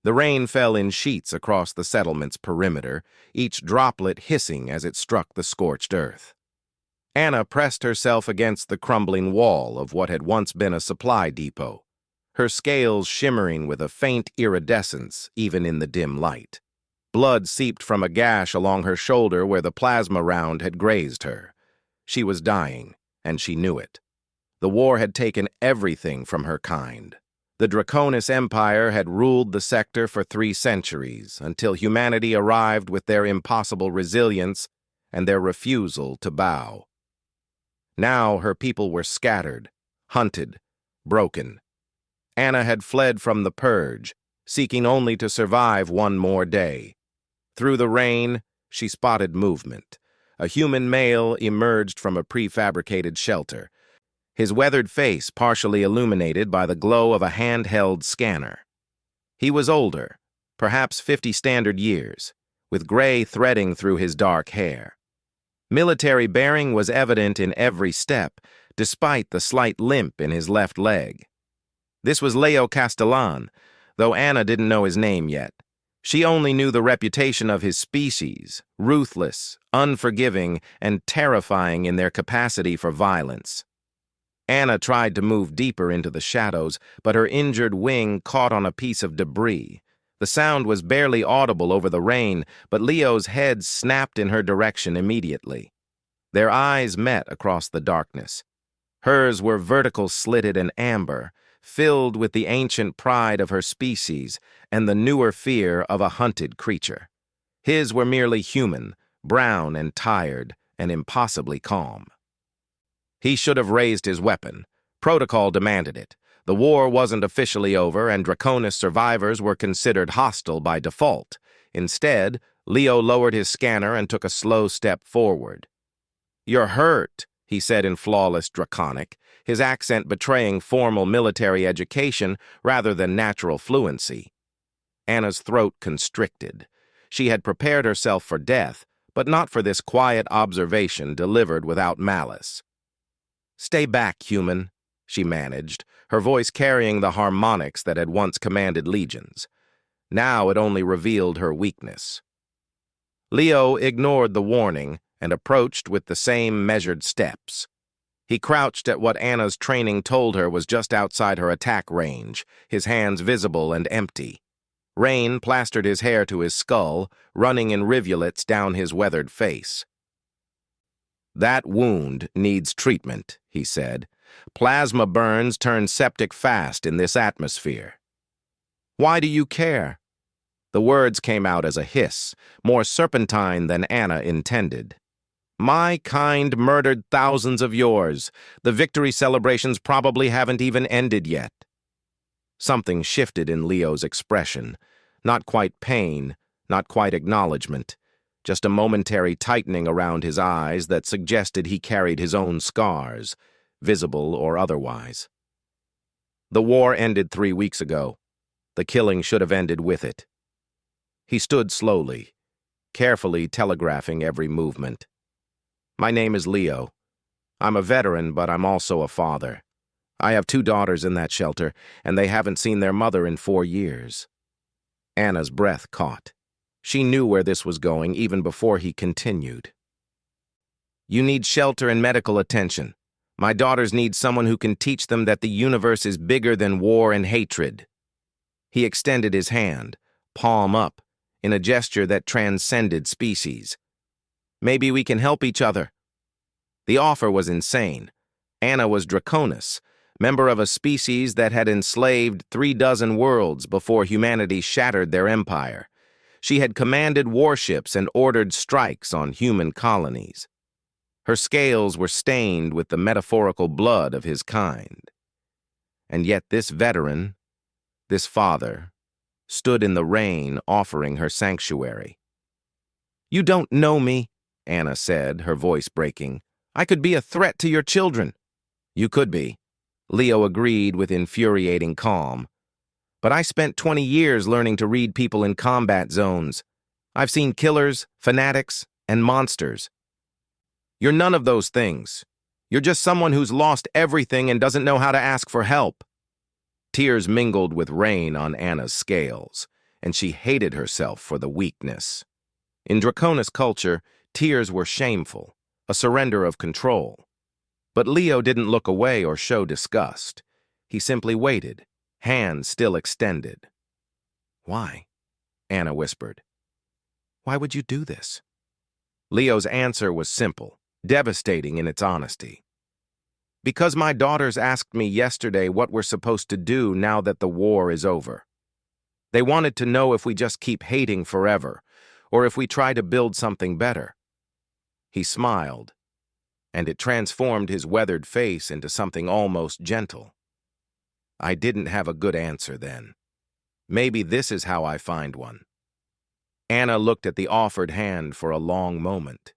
The rain fell in sheets across the settlement's perimeter, each droplet hissing as it struck the scorched earth. Anna pressed herself against the crumbling wall of what had once been a supply depot, her scales shimmering with a faint iridescence even in the dim light. Blood seeped from a gash along her shoulder where the plasma round had grazed her. She was dying, and she knew it. The war had taken everything from her kind. The Draconis Empire had ruled the sector for 3 centuries, until humanity arrived with their impossible resilience and their refusal to bow. Now her people were scattered, hunted, broken. Anna had fled from the purge, seeking only to survive one more day. Through the rain, she spotted movement. A human male emerged from a prefabricated shelter, his weathered face partially illuminated by the glow of a handheld scanner. He was older, perhaps 50 standard years, with gray threading through his dark hair. Military bearing was evident in every step, despite the slight limp in his left leg. This was Leo Castellan, though Anna didn't know his name yet. She only knew the reputation of his species, ruthless, unforgiving, and terrifying in their capacity for violence. Anna tried to move deeper into the shadows, but her injured wing caught on a piece of debris. The sound was barely audible over the rain, but Leo's head snapped in her direction immediately. Their eyes met across the darkness. Hers were vertical-slitted and amber, filled with the ancient pride of her species and the newer fear of a hunted creature. His were merely human, brown and tired, and impossibly calm. He should have raised his weapon. Protocol demanded it. The war wasn't officially over, and Draconis survivors were considered hostile by default. Instead, Leo lowered his scanner and took a slow step forward. "You're hurt," he said in flawless Draconic, his accent betraying formal military education rather than natural fluency. Anna's throat constricted. She had prepared herself for death, but not for this quiet observation delivered without malice. "Stay back, human," she managed, her voice carrying the harmonics that had once commanded legions. Now it only revealed her weakness. Leo ignored the warning and approached with the same measured steps. He crouched at what Anna's training told her was just outside her attack range, his hands visible and empty. Rain plastered his hair to his skull, running in rivulets down his weathered face. "That wound needs treatment," he said. "Plasma burns turn septic fast in this atmosphere." "Why do you care?" The words came out as a hiss, more serpentine than Anna intended. "My kind murdered thousands of yours. The victory celebrations probably haven't even ended yet." Something shifted in Leo's expression. Not quite pain, not quite acknowledgement. Just a momentary tightening around his eyes that suggested he carried his own scars, visible or otherwise. "The war ended 3 weeks ago. The killing should have ended with it." He stood slowly, carefully telegraphing every movement. "My name is Leo. I'm a veteran, but I'm also a father. I have 2 daughters in that shelter, and they haven't seen their mother in 4 years. Anna's breath caught. She knew where this was going even before he continued. "You need shelter and medical attention. My daughters need someone who can teach them that the universe is bigger than war and hatred." He extended his hand, palm up, in a gesture that transcended species. "Maybe we can help each other." The offer was insane. Anna was Draconis, member of a species that had enslaved 36 worlds before humanity shattered their empire. She had commanded warships and ordered strikes on human colonies. Her scales were stained with the metaphorical blood of his kind. And yet this veteran, this father, stood in the rain offering her sanctuary. "You don't know me," Anna said, her voice breaking. "I could be a threat to your children." "You could be," Leo agreed with infuriating calm. "But I spent 20 years learning to read people in combat zones. I've seen killers, fanatics, and monsters. You're none of those things. You're just someone who's lost everything and doesn't know how to ask for help." Tears mingled with rain on Anna's scales. and she hated herself for the weakness. In Draconis culture, tears were shameful, a surrender of control. But Leo didn't look away or show disgust. He simply waited, hands still extended. "Why?" Anna whispered. "Why would you do this?" Leo's answer was simple, devastating in its honesty. "Because my daughters asked me yesterday what we're supposed to do now that the war is over. They wanted to know if we just keep hating forever, or if we try to build something better." He smiled, and it transformed his weathered face into something almost gentle. "I didn't have a good answer then. Maybe this is how I find one." Anna looked at the offered hand for a long moment.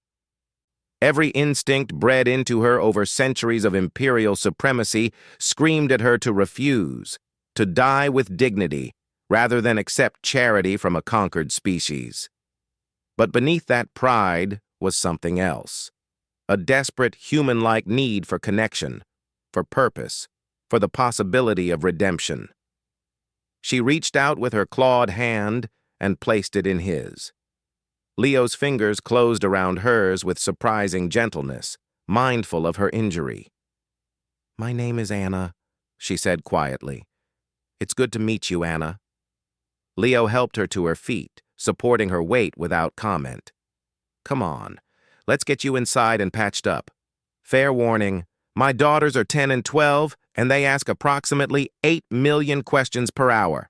Every instinct bred into her over centuries of imperial supremacy screamed at her to refuse, to die with dignity, rather than accept charity from a conquered species. But beneath that pride was something else, a desperate human-like need for connection, for purpose, for the possibility of redemption. She reached out with her clawed hand and placed it in his. Leo's fingers closed around hers with surprising gentleness, mindful of her injury. "My name is Anna," she said quietly. "It's good to meet you, Anna." Leo helped her to her feet, supporting her weight without comment. "Come on, let's get you inside and patched up. Fair warning, my daughters are 10 and 12, and they ask approximately 8 million questions per hour."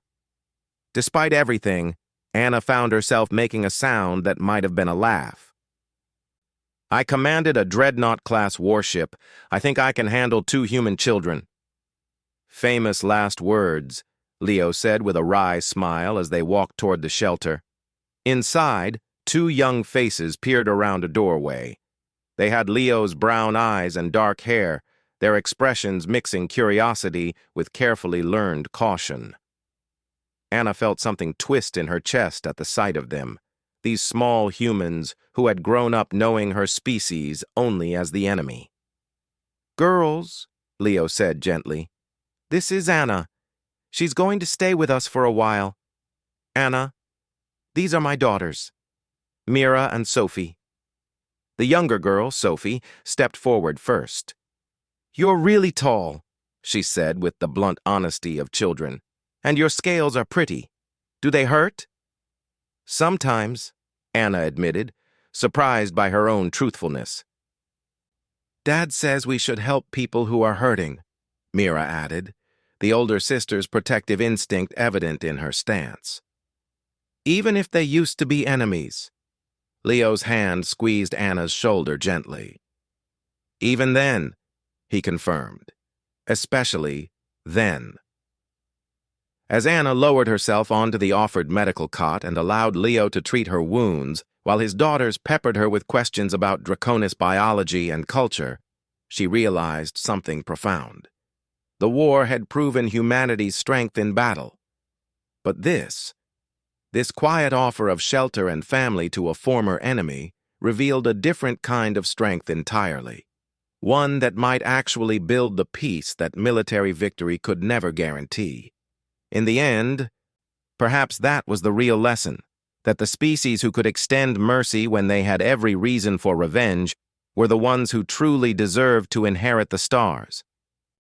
Despite everything, Anna found herself making a sound that might have been a laugh. "I commanded a Dreadnought-class warship. I think I can handle 2 human children." Famous last words, Leo said with a wry smile as they walked toward the shelter. Inside, 2 young faces peered around a doorway. They had Leo's brown eyes and dark hair, their expressions mixing curiosity with carefully learned caution. Anna felt something twist in her chest at the sight of them, these small humans who had grown up knowing her species only as the enemy. "Girls," Leo said gently, "this is Anna. She's going to stay with us for a while. Anna, these are my daughters, Mira and Sophie." The younger girl, Sophie, stepped forward first. "You're really tall," she said with the blunt honesty of children, "and your scales are pretty. Do they hurt?" "Sometimes," Anna admitted, surprised by her own truthfulness. "Dad says we should help people who are hurting," Mira added, the older sister's protective instinct evident in her stance. "Even if they used to be enemies." Leo's hand squeezed Anna's shoulder gently. "Even then," he confirmed. "Especially then." As Anna lowered herself onto the offered medical cot and allowed Leo to treat her wounds, while his daughters peppered her with questions about Draconis biology and culture, she realized something profound. The war had proven humanity's strength in battle. But this quiet offer of shelter and family to a former enemy revealed a different kind of strength entirely, one that might actually build the peace that military victory could never guarantee. In the end, perhaps that was the real lesson, that the species who could extend mercy when they had every reason for revenge were the ones who truly deserved to inherit the stars.